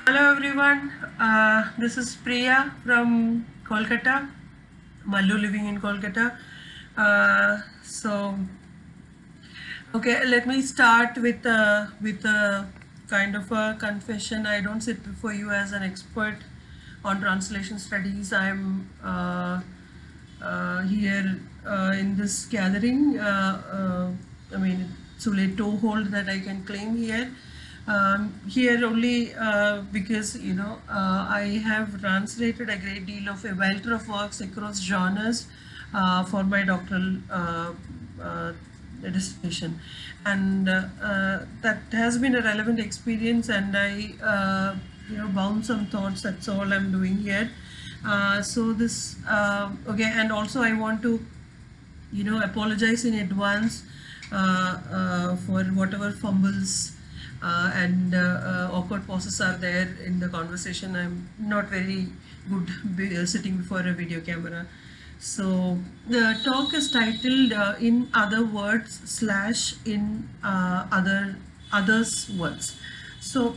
Hello everyone, this is Priya from Kolkata, Mallu living in Kolkata. Okay, let me start with a kind of a confession. I don't sit before you as an expert on translation studies. I'm here in this gathering. I mean, it's only a toehold that I can claim here. Here only because I have translated a great deal of a welter of works across genres for my doctoral dissertation, and that has been a relevant experience, and I bound some thoughts. That's all I'm doing here. Okay, and also I want to apologize in advance for whatever fumbles and awkward pauses are there in the conversation. I'm not very good sitting before a video camera. So the talk is titled "In Other Words" / in others words. So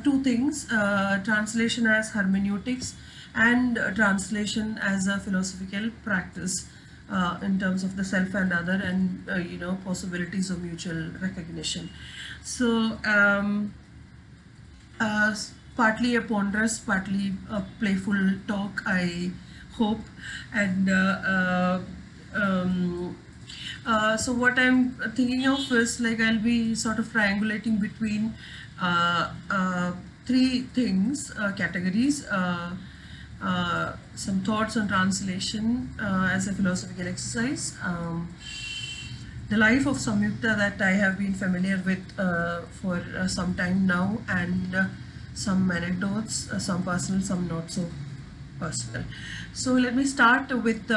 two things: translation as hermeneutics and translation as a philosophical practice in terms of the self and other, and possibilities of mutual recognition. So partly a ponderous, partly a playful talk, I hope. And so what I'm thinking of is, like, I'll be sort of triangulating between three things, categories. Some thoughts on translation as a philosophical exercise, the life of Samyukta that I have been familiar with for some time now, and some anecdotes, some personal, some not so personal. So let me start with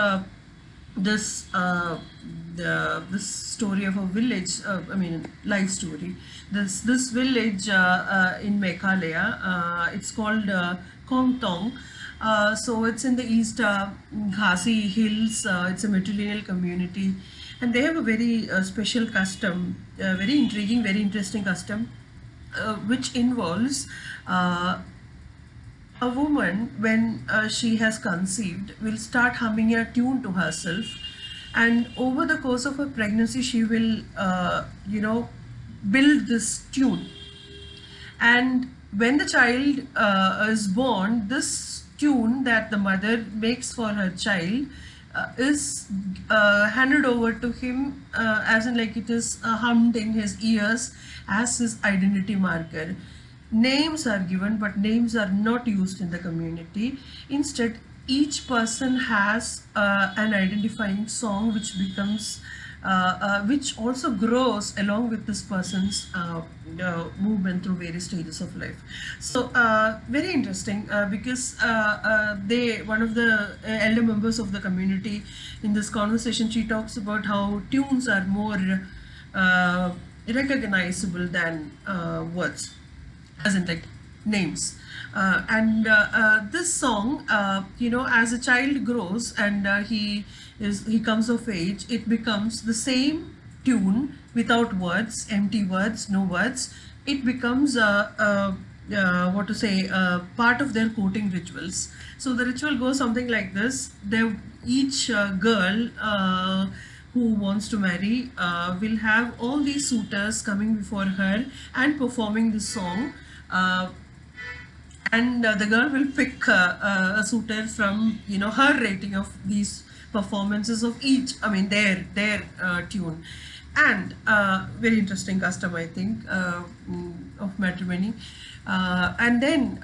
this this story of a village. Life story. This village in Meghalaya. It's called Kong Tong. So it's in the east Khasi Hills. It's a matrilineal community, and they have a very special custom, very intriguing, very interesting custom, which involves a woman, when she has conceived, will start humming a tune to herself, and over the course of her pregnancy she will build this tune, and when the child is born, this tune that the mother makes for her child is handed over to him, as in, like, it is hummed in his ears as his identity marker. Names are given, but names are not used in the community. Instead, each person has an identifying song, which becomes which also grows along with this person's movement through various stages of life. So very interesting, because one of the elder members of the community, in this conversation, she talks about how tunes are more recognizable than words, as in, like, names. And this song, as a child grows and he comes of age, it becomes the same tune without words, empty words, no words. It becomes what to say, part of their courting rituals. So the ritual goes something like this: each girl who wants to marry will have all these suitors coming before her and performing this song. And the girl will pick a suitor from her rating of these performances of each, their tune. And very interesting custom, I think, of matrimony. And then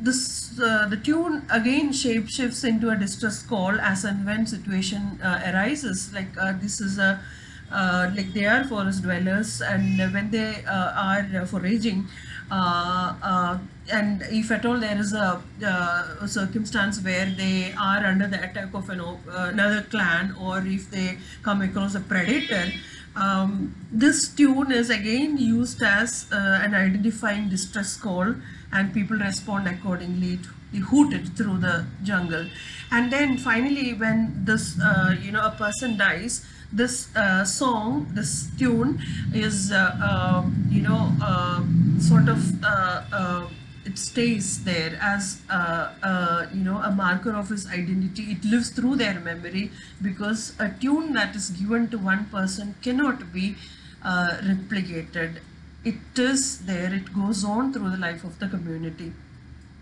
the tune again shape shifts into a distress call as and when situation arises. Like, this is a like, they are forest dwellers, and when they are foraging, and if at all there is a circumstance where they are under the attack of another clan, or if they come across a predator, this tune is again used as an identifying distress call, and people respond accordingly. They hoot it through the jungle. And then finally, when this a person dies, this song, this tune is sort of it stays there as a marker of his identity. It lives through their memory, because a tune that is given to one person cannot be replicated. It is there, it goes on through the life of the community.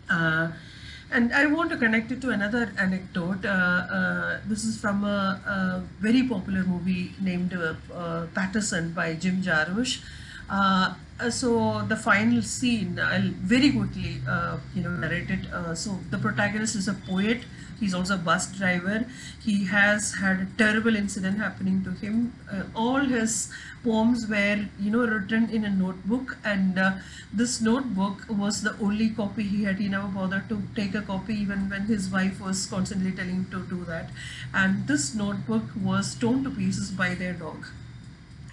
And I want to connect it to another anecdote. This is from a very popular movie named Patterson by Jim Jarmusch. So the final scene, I'll very quickly narrate it. So the protagonist is a poet. He's also a bus driver. He has had a terrible incident happening to him. All his poems were written in a notebook, and this notebook was the only copy he had. He never bothered to take a copy even when his wife was constantly telling him to do that. And this notebook was torn to pieces by their dog.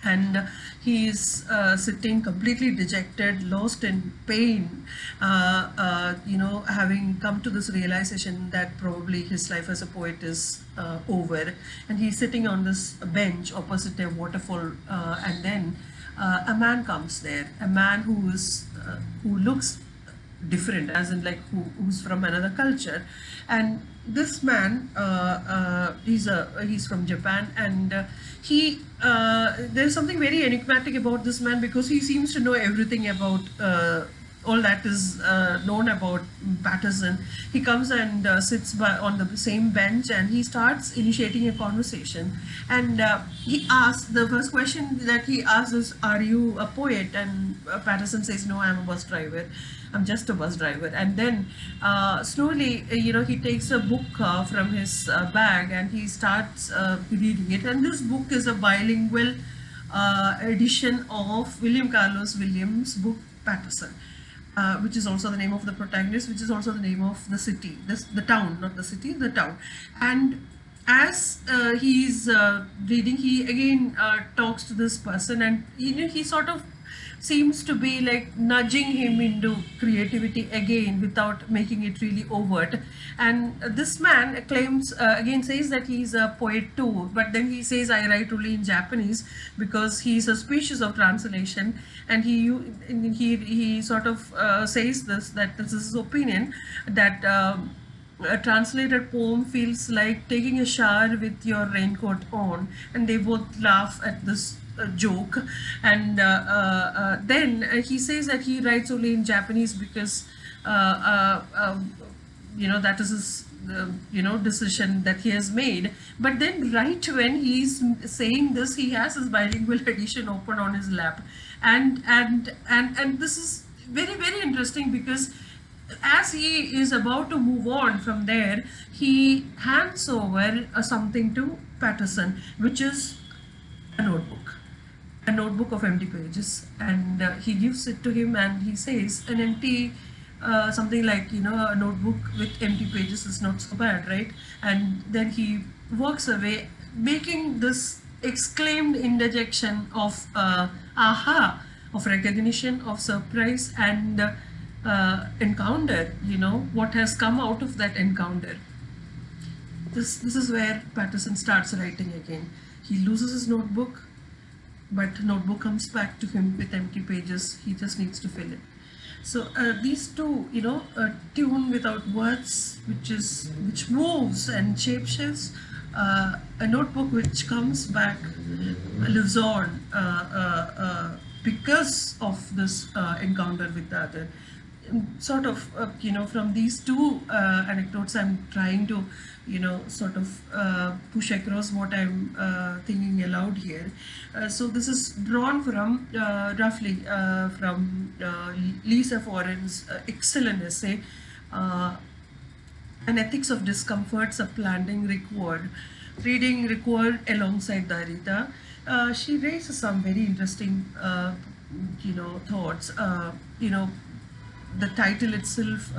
And he is sitting completely dejected, lost in pain, having come to this realization that probably his life as a poet is over. And he's sitting on this bench opposite a waterfall, and then a man comes there, a man who looks different, as in like who's from another culture. And this man, he's from Japan, and there's something very enigmatic about this man, because he seems to know everything about all that is known about Patterson. He comes and sits on the same bench, and he starts initiating a conversation. And he asks, the first question that he asks is, "Are you a poet?" And Patterson says, "No, I'm a bus driver. I'm just a bus driver." And then slowly, he takes a book from his bag, and he starts reading it. And this book is a bilingual edition of William Carlos Williams' book Patterson, which is also the name of the protagonist, which is also the name of the city, the town, not the city, the town. And as he's reading, he again talks to this person, and he sort of seems to be like nudging him into creativity again without making it really overt. And this man claims, again says that he's a poet too, but then he says, "I write only in Japanese," because he's suspicious of translation. And he sort of says that this is his opinion, that a translated poem feels like taking a shower with your raincoat on. And they both laugh at this joke. And then he says that he writes only in Japanese because that is his decision that he has made. But then right when he's saying this, he has his bilingual edition open on his lap. And this is very, very interesting, because as he is about to move on from there, he hands over something to Patterson, which is a notebook of empty pages. And he gives it to him, and he says, "An empty something like, a notebook with empty pages is not so bad, right?" And then he walks away, making this exclaimed interjection of aha, of recognition, of surprise, and encounter. What has come out of that encounter. This is where Patterson starts writing again. He loses his notebook, but notebook comes back to him with empty pages. He just needs to fill it. So these two, a tune without words, which moves and shapeshifts, a notebook which comes back, lives on because of this encounter with the other. Sort of, from these two anecdotes, I'm trying to, sort of push across what I'm thinking aloud here. So this is drawn from roughly from Lisa Foran's excellent essay, An Ethics of Discomfort, supplanting Rick Ward. Reading Rick Ward alongside Darita, she raises some very interesting, thoughts. The title itself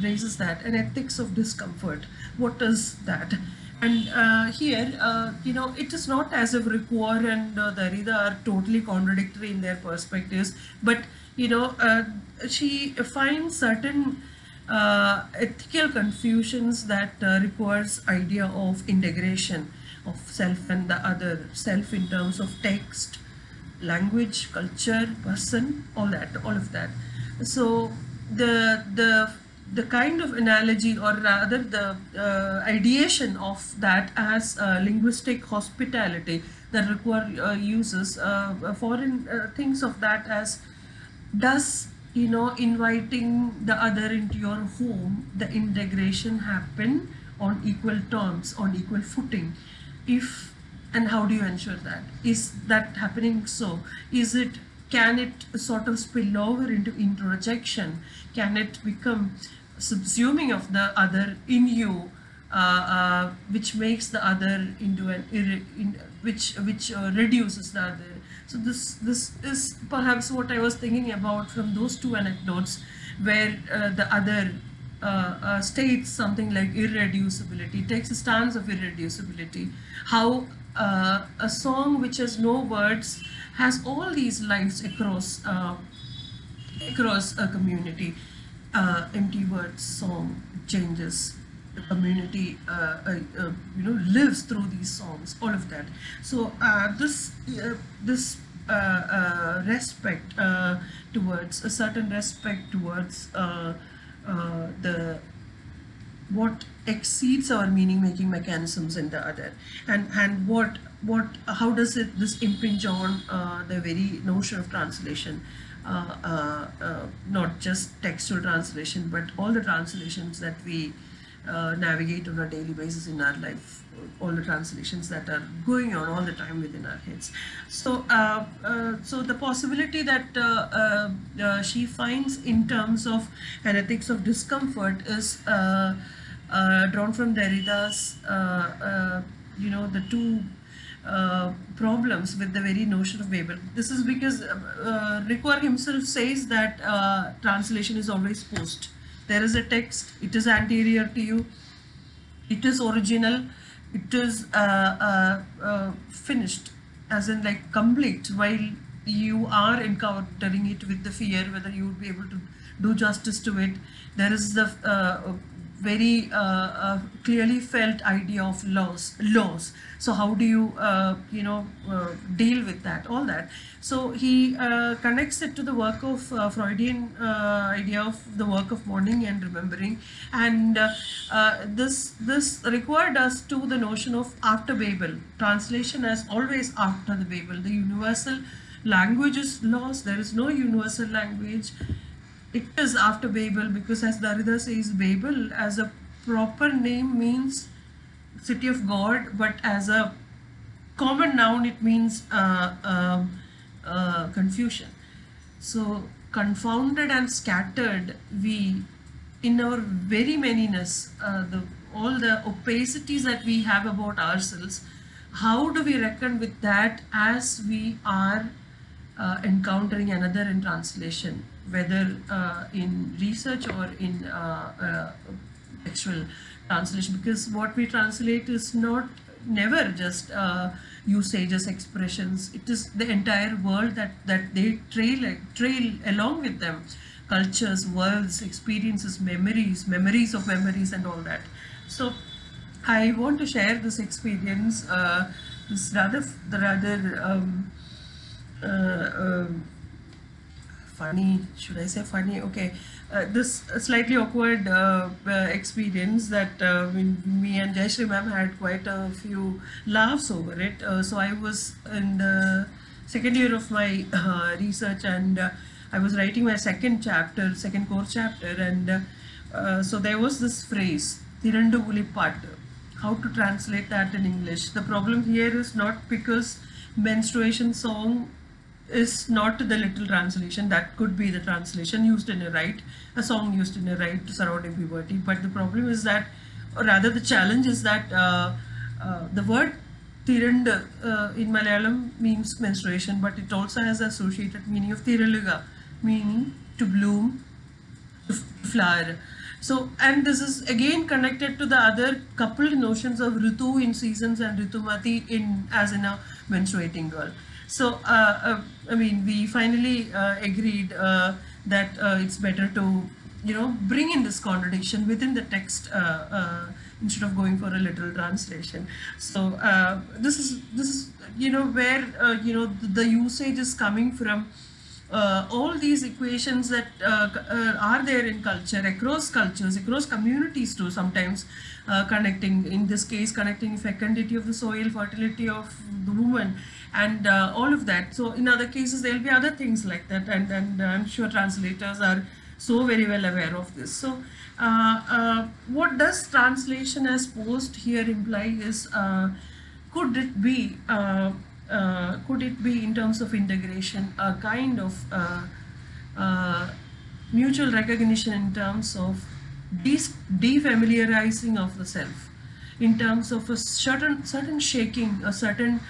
raises that, An Ethics of Discomfort. What is that? And here, it is not as if Rick Ward and Darida are totally contradictory in their perspectives, but she finds certain ethical confusions that Rick Ward's idea of integration of self and the other, self in terms of text, language, culture, person, all of that. So the kind of analogy, or rather the ideation of that as linguistic hospitality that uses foreign things of that as, does, inviting the other into your home, the integration happen on equal terms, on equal footing? If, and how do you ensure that? Is that happening? So is it, can it sort of spill over into introjection? Can it become subsuming of the other in you, which makes the other into an which reduces the other? So this is perhaps what I was thinking about from those two anecdotes, where the other states something like irreducibility, takes a stance of irreducibility. How a song which has no words has all these lives across a community. Empty words song changes the community, lives through these songs, all of that. So this respect towards a certain respect towards the what exceeds our meaning making mechanisms in the other, and what how does it this impinge on the very notion of translation, not just textual translation, but all the translations that we navigate on a daily basis in our life, all the translations that are going on all the time within our heads. So so the possibility that she finds in terms of an ethics of discomfort is drawn from Derrida's the two problems with the very notion of Babel. This is because Ricoeur himself says that translation is always post. There is a text, it is anterior to you, it is original, it is finished, as in like complete, while you are encountering it with the fear whether you would be able to do justice to it. There is the very clearly felt idea of laws. So how do you deal with that, all that? So he connects it to the work of Freudian idea of the work of mourning and remembering, and this required us to the notion of after Babel, translation as always after the Babel. The universal language is lost. There is no universal language. It is after Babel, because as Derrida says, Babel as a proper name means city of God, but as a common noun it means confusion. So confounded and scattered, we, in our very manyness, all the opacities that we have about ourselves, how do we reckon with that as we are encountering another in translation, whether in research or in actual translation? Because what we translate is never just usages, expressions. It is the entire world that they trail along with them, cultures, worlds, experiences, memories of memories, and all that. So I want to share this experience, this rather funny, should I say funny? Okay, this slightly awkward experience that me and Jayashree ma'am had quite a few laughs over it. So I was in the second year of my research, and I was writing my second core chapter, and so there was this phrase, Thirandu Ulipattu. How to translate that in English? The problem here is not because menstruation song is not the literal translation. That could be the translation used in a rite, a song used in a rite surrounding puberty. But the problem is that, or rather the challenge is that the word Thirand in Malayalam means menstruation, but it also has the associated meaning of Thiraluga, meaning to bloom, to flower. So, and this is again connected to the other coupled notions of Ritu in seasons and Ritumati as in a menstruating girl. So, I mean, we finally agreed that it's better to bring in this contradiction within the text, instead of going for a literal translation. So this is where the usage is coming from. All these equations that are there in culture, across cultures, across communities too, sometimes connecting, in this case, connecting fecundity of the soil, fertility of the woman, and all of that. So in other cases, there will be other things like that, and I'm sure translators are so very well aware of this. So what does translation as posed here imply is, could it be in terms of integration a kind of mutual recognition in terms of defamiliarizing of the self, in terms of a certain shaking, a certain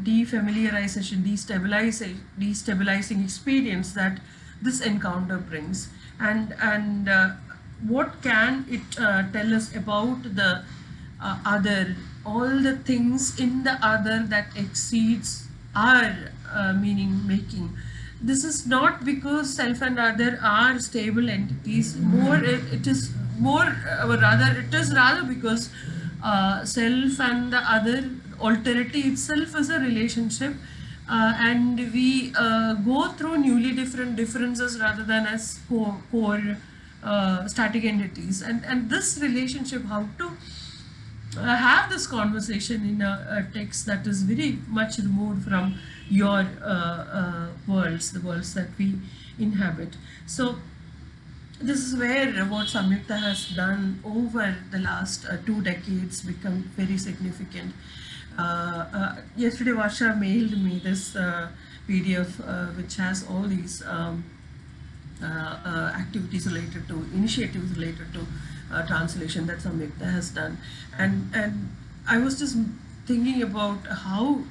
defamiliarization, destabilizing experience that this encounter brings, and what can it tell us about the other, all the things in the other that exceeds our meaning making. This is not because self and other are stable entities, it is rather because self and the other, alterity itself is a relationship, and we go through newly different differences rather than as core static entities, and this relationship, how to have this conversation in a text that is very much removed from your worlds, the worlds that we inhabit. So this is where what Samyukta has done over the last 2 decades become very significant. Yesterday Varsha mailed me this PDF which has all these activities related to, initiatives related to translation that Samyukta has done, and I was just thinking about how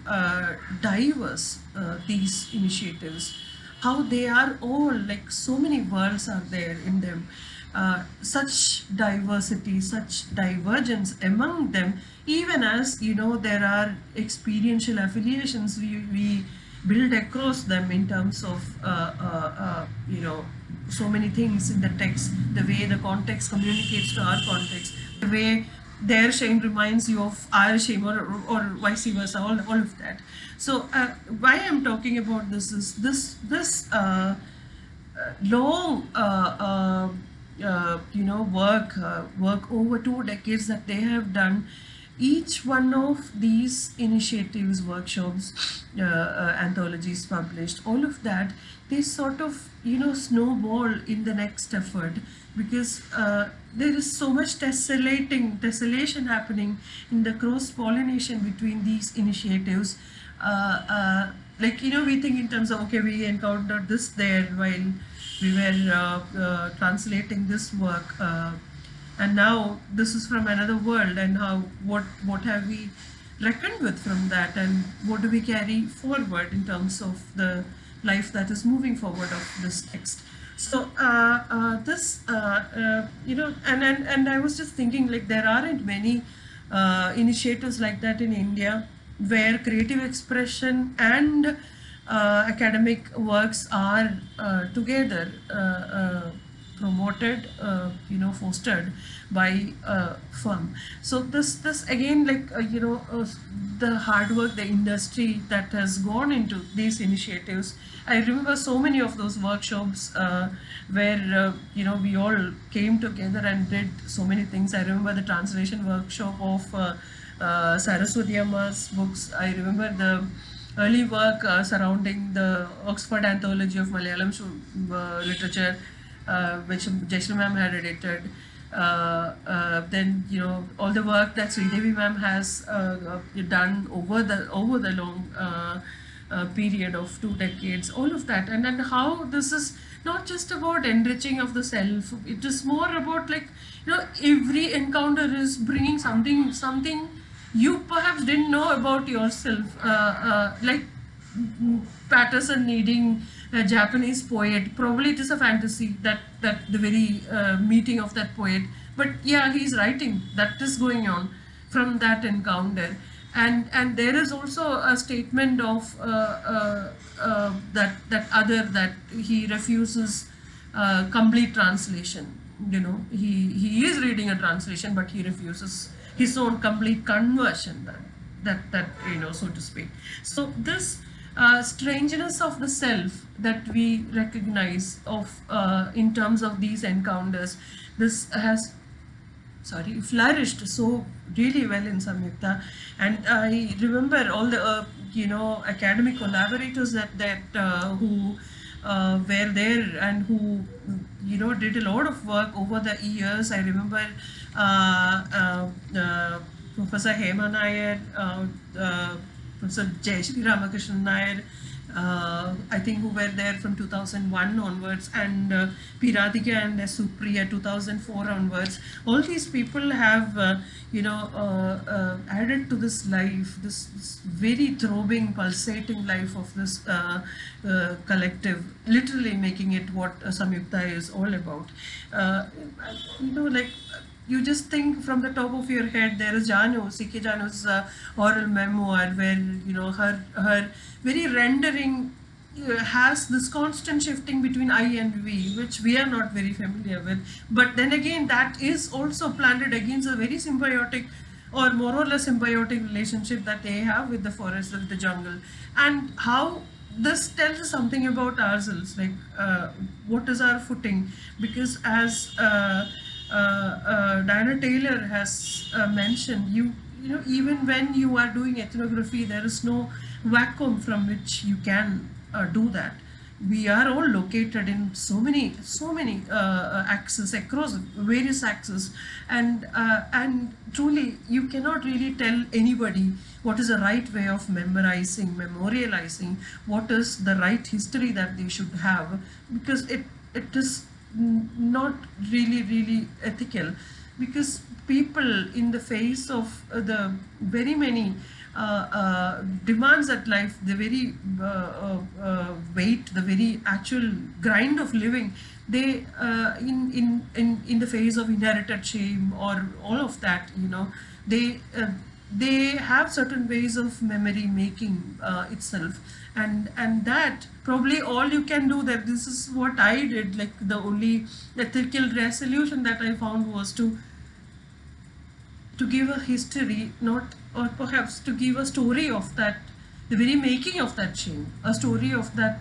diverse these initiatives, how they are all, like, so many worlds are there in them, such diversity, such divergence among them, even as there are experiential affiliations we build across them in terms of so many things in the text, the way the context communicates to our context, the way their shame reminds you of our shame, or vice versa, all of that. So why I'm talking about this is this long work over 2 decades that they have done. Each one of these initiatives, workshops, anthologies published, all of that, they sort of snowball in the next effort, because there is so much tessellation happening in the cross-pollination between these initiatives. Like, we think in terms of, okay, we encountered this there while we were translating this work, and now this is from another world, and what have we reckoned with from that, and what do we carry forward in terms of the life that is moving forward of this text. So this and I was just thinking, like, there aren't many initiatives like that in India, where creative expression and academic works are together promoted, fostered by a firm. So this again, like, the hard work, the industry that has gone into these initiatives. I remember so many of those workshops where we all came together and did so many things. I remember the translation workshop of Saraswati Amma's books. I remember the early work surrounding the Oxford Anthology of Malayalam literature, which Jaishree ma'am had edited. Then all the work that Sridevi ma'am has done over the long period of 2 decades, all of that, and how this is not just about enriching of the self. It is more about, like, every encounter is bringing something you perhaps didn't know about yourself, like Patterson needing a Japanese poet. Probably it is a fantasy that the very meeting of that poet, but yeah, he's writing, that is going on from that encounter. And there is also a statement of that other, that he refuses complete translation. He is reading a translation, but he refuses his own complete conversion, that so to speak. So this strangeness of the self that we recognize of in terms of these encounters, this has flourished so really well in Samyukta. And I remember all the academic collaborators who were there and who did a lot of work over the years. I remember Professor Hema Nair, Professor Jayashree Ramakrishnan Nair, I think, who were there from 2001 onwards, and P. Radhika and Supriya 2004 onwards. All these people have, added to this life, this very throbbing, pulsating life of this collective, literally making it what Samyukta is all about. Like, you just think from the top of your head, there is Janu, C.K. Janu's oral memoir, where her very rendering has this constant shifting between I and we, which we are not very familiar with. But then again, that is also planted against a very symbiotic, or more or less symbiotic, relationship that they have with the forest, with the jungle, and how this tells us something about ourselves, like what is our footing. Because as Diana Taylor has mentioned, even when you are doing ethnography, there is no vacuum from which you can do that. We are all located in so many axes, across various axes, and truly you cannot really tell anybody what is the right way of memorializing, what is the right history that they should have, because it is not really ethical. Because people, in the face of the very many demands at life, the very weight, the very actual grind of living, they in the face of inherited shame or all of that, they have certain ways of memory making itself, and that probably all you can do. That this is what I did. Like, the only ethical resolution that I found was to give a history, not, or perhaps to give a story of that, the very making of that shame, a story of that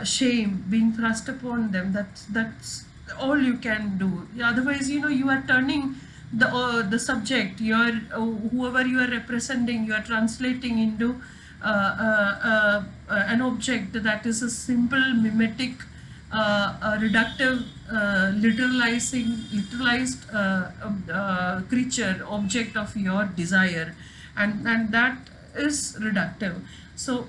shame being thrust upon them. That's all you can do. Otherwise, you are turning the subject, whoever you are representing, you are translating into an object that is a simple mimetic, a reductive, literalized creature, object of your desire, and that is reductive. So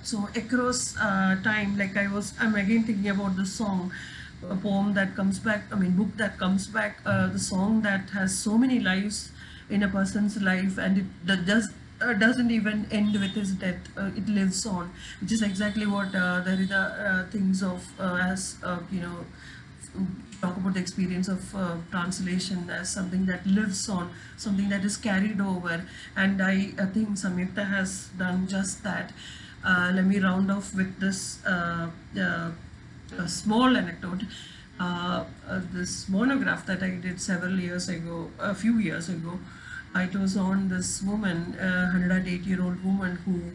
so across time, like I'm again thinking about the song, a poem that comes back, book that comes back, the song that has so many lives in a person's life, and it doesn't even end with his death. It lives on, which is exactly what Derrida thinks of as, talk about the experience of translation as something that lives on, something that is carried over. And I think Samyukta has done just that. Let me round off with this a small anecdote. This monograph that I did a few years ago, it was on this woman, 108-year-old woman, who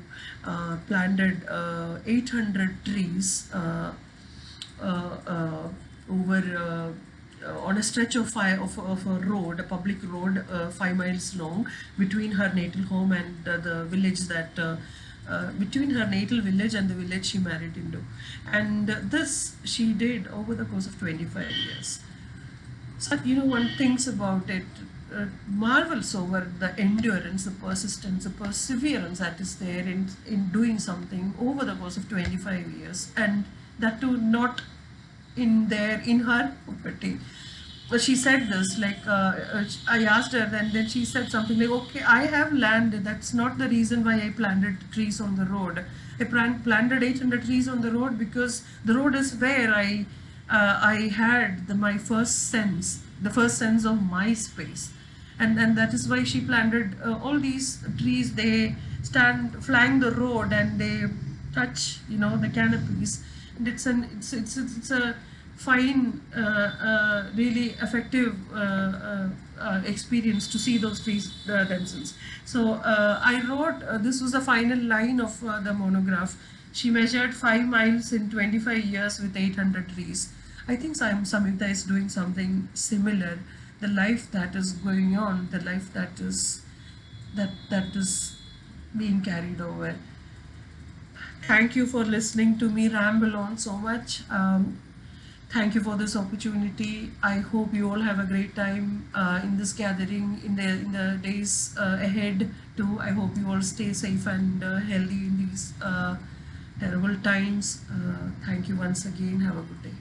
planted 800 trees over on a stretch of a road, a public road, 5 miles long, between her natal home and the village that. Between her natal village and the village she married into. And this she did over the course of 25 years. So, one thinks about it, marvels over the endurance, the persistence, the perseverance that is there in doing something over the course of 25 years. And that too not in her property. But she said this, like, I asked her, and then she said something like, okay, I have land, that's not the reason why I planted trees on the road. I planted 800 trees on the road because the road is where I had my first sense, the first sense of my space. And that is why she planted all these trees. They stand flying the road and they touch, you know, the canopies. And it's a fine, really effective experience to see those trees themselves. So I wrote, this was the final line of the monograph. She measured 5 miles in 25 years with 800 trees. I think Samyukta is doing something similar. The life that is going on, the life that is being carried over. Thank you for listening to me ramble on so much. Thank you for this opportunity. I hope you all have a great time in this gathering in the days ahead too. I hope you all stay safe and healthy in these terrible times. Thank you once again. Have a good day.